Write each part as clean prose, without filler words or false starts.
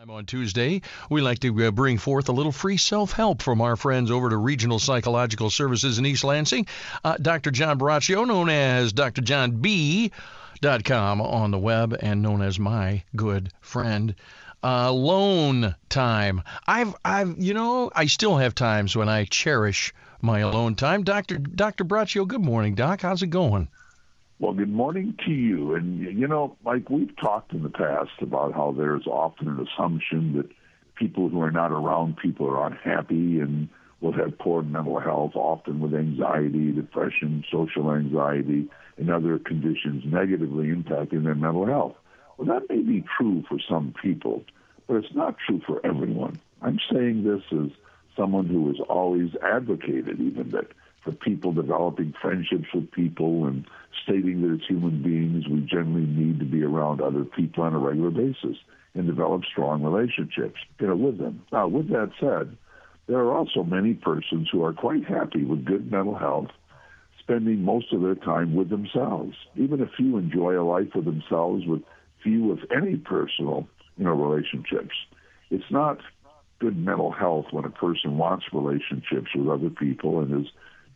I'm on Tuesday. We like to bring forth a little free self-help from our friends over to Regional Psychological Services in East Lansing. Dr. John Braccio, known as drjohnb.com on the web and known as my good friend. Alone time. I still have times when I cherish my alone time. Dr. Braccio, good morning, Doc. How's it going? Well, good morning to you. And, Mike, we've talked in the past about how there's often an assumption that people who are not around people are unhappy and will have poor mental health, often with anxiety, depression, social anxiety, and other conditions negatively impacting their mental health. Well, that may be true for some people, but it's not true for everyone. I'm saying this as someone who has always advocated even that for people developing friendships with people and stating that as human beings we generally need to be around other people on a regular basis and develop strong relationships with them. Now, with that said, there are also many persons who are quite happy with good mental health, spending most of their time with themselves. Even a few enjoy a life with themselves with few, if any, personal relationships. It's not good mental health when a person wants relationships with other people and is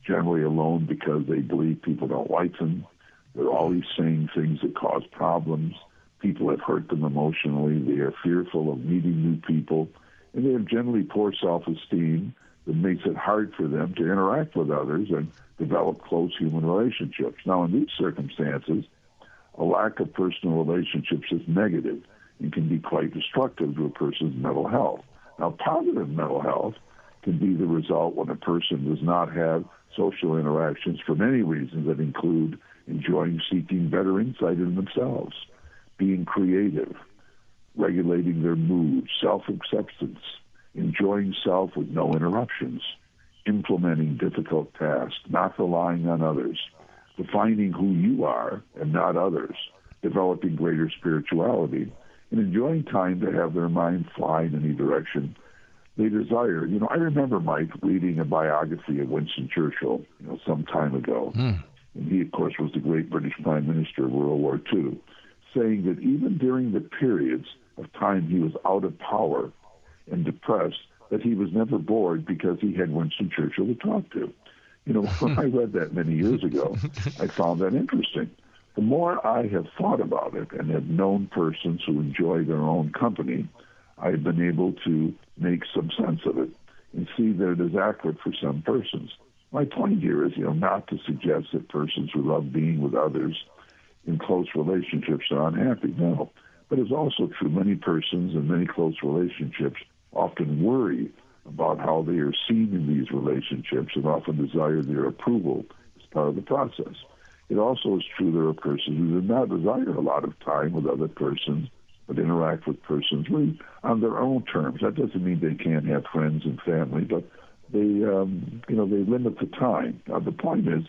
generally alone because they believe people don't like them. They're always saying things that cause problems. People have hurt them emotionally. They are fearful of meeting new people. And they have generally poor self-esteem that makes it hard for them to interact with others and develop close human relationships. Now, in these circumstances, a lack of personal relationships is negative and can be quite destructive to a person's mental health. Now, positive mental health can be the result when a person does not have social interactions for many reasons that include enjoying seeking better insight in themselves, being creative, regulating their mood, self-acceptance, enjoying self with no interruptions, implementing difficult tasks, not relying on others, defining who you are and not others, developing greater spirituality, and enjoying time to have their mind fly in any direction they desire. I remember, Mike, reading a biography of Winston Churchill, some time ago. And he, of course, was the great British Prime Minister of World War II, saying that even during the periods of time he was out of power and depressed, that he was never bored because he had Winston Churchill to talk to. When I read that many years ago, I found that interesting. The more I have thought about it and have known persons who enjoy their own company, I've been able to make some sense of it and see that it is accurate for some persons. My point here is, not to suggest that persons who love being with others in close relationships are unhappy. No. But it's also true many persons in many close relationships often worry about how they are seen in these relationships and often desire their approval as part of the process. It also is true there are persons who do not desire a lot of time with other persons but interact with persons really on their own terms. That doesn't mean they can't have friends and family, but they limit the time. Now, the point is,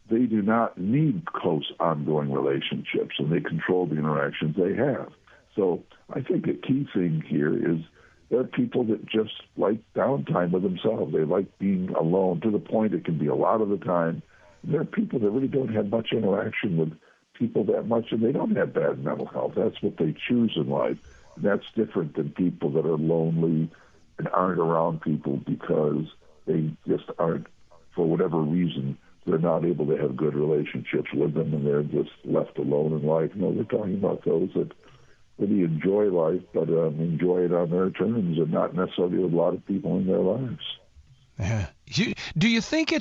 they do not need close, ongoing relationships, and they control the interactions they have. So I think a key thing here is there are people that just like downtime with themselves. They like being alone to the point it can be a lot of the time. There are people that really don't have much interaction with people that much, and they don't have bad mental health. That's what they choose in life. That's different than people that are lonely and aren't around people because they just aren't, for whatever reason, they're not able to have good relationships with them and they're just left alone in life. They're talking about those that really enjoy life, but enjoy it on their terms and not necessarily with a lot of people in their lives. Yeah. Do you think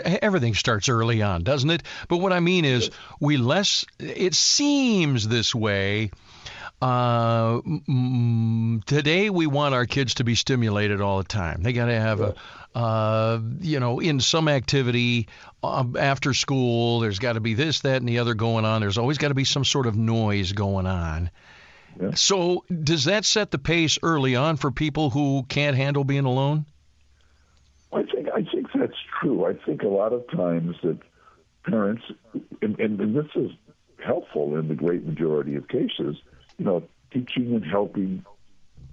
everything starts early on, doesn't it? But what I mean is it seems this way. Today we want our kids to be stimulated all the time. They got to have in some activity after school. There's got to be this, that, and the other going on. There's always got to be some sort of noise going on. Yeah. So does that set the pace early on for people who can't handle being alone? I think that's true. I think a lot of times that parents, and this is helpful in the great majority of cases, teaching and helping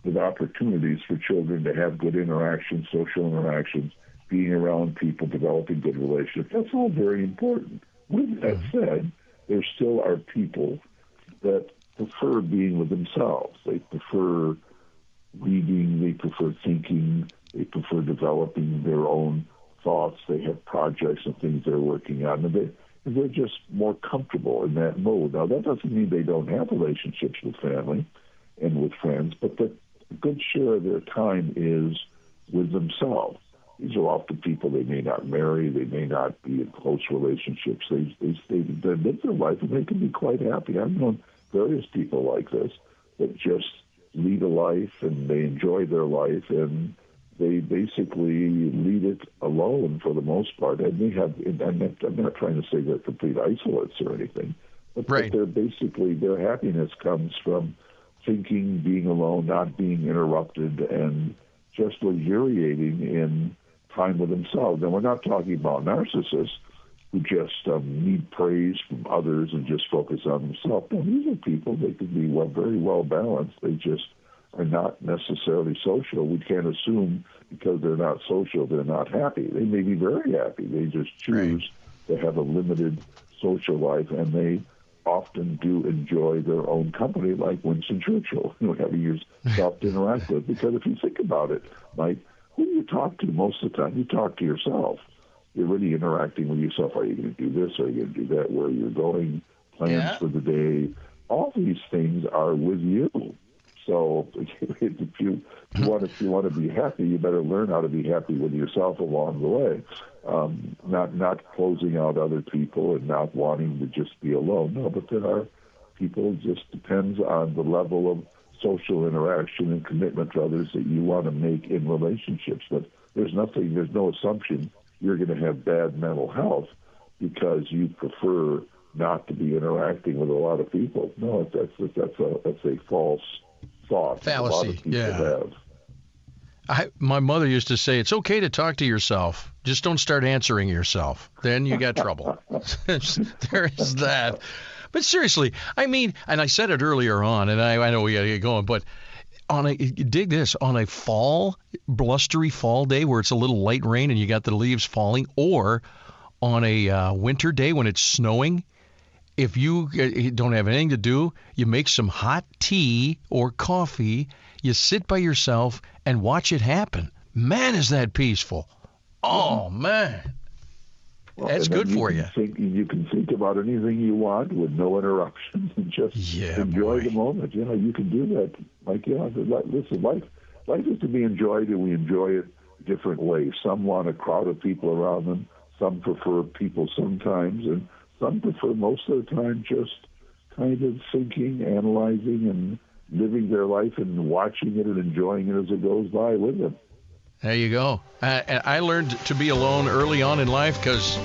with opportunities for children to have good interactions, social interactions, being around people, developing good relationships. That's all very important. With that said, there still are people that prefer being with themselves. They prefer reading, they prefer thinking, they prefer developing their own thoughts. They have projects and things they're working on, and they're just more comfortable in that mode. Now, that doesn't mean they don't have relationships with family and with friends, but a good share of their time is with themselves. These are often people they may not marry, they may not be in close relationships. They live their life, and they can be quite happy. I've known various people like this that just lead a life, and they enjoy their life, and they basically lead it alone for the most part. And they have, I'm not trying to say they're complete isolates or anything, but Right. they're basically, their happiness comes from thinking, being alone, not being interrupted, and just luxuriating in time with themselves. And we're not talking about narcissists who just need praise from others and just focus on themselves. No, these are people, they can be very well balanced. They just are not necessarily social. We can't assume because they're not social, they're not happy. They may be very happy. They just choose to have a limited social life, and they often do enjoy their own company, like Winston Churchill, having yourself to interact with. Because if you think about it, Mike, who do you talk to most of the time? You talk to yourself. You're really interacting with yourself. Are you going to do this? Are you going to do that? Where you're going? Plans for the day. All these things are with you. So if you want to be happy, you better learn how to be happy with yourself along the way. Not closing out other people and not wanting to just be alone. No, but there are people. It just depends on the level of social interaction and commitment to others that you want to make in relationships. But there's no assumption you're going to have bad mental health because you prefer not to be interacting with a lot of people. No, that's a false thought. Fallacy. A lot of people have. My mother used to say, it's okay to talk to yourself. Just don't start answering yourself. Then you got trouble. There is that. But seriously, I mean, and I said it earlier on, and I know we got to get going, but dig this, on a blustery fall day where it's a little light rain and you got the leaves falling, or on a winter day when it's snowing, if you don't have anything to do, you make some hot tea or coffee, you sit by yourself and watch it happen. Man, is that peaceful. Oh, man. That's good for you. You can think about anything you want with no interruptions and just enjoy the moment. You can do that. Like, listen, life is to be enjoyed, and we enjoy it different ways. Some want a crowd of people around them. Some prefer people sometimes, and some prefer most of the time just kind of thinking, analyzing, and living their life and watching it and enjoying it as it goes by with them. There you go. I learned to be alone early on in life because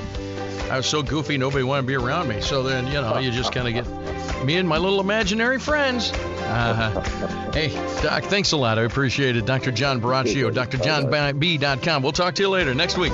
I was so goofy, nobody wanted to be around me. So then, you just kind of get me and my little imaginary friends. Hey, Doc, thanks a lot. I appreciate it. Dr. John Braccio, drjohnb.com. We'll talk to you later next week.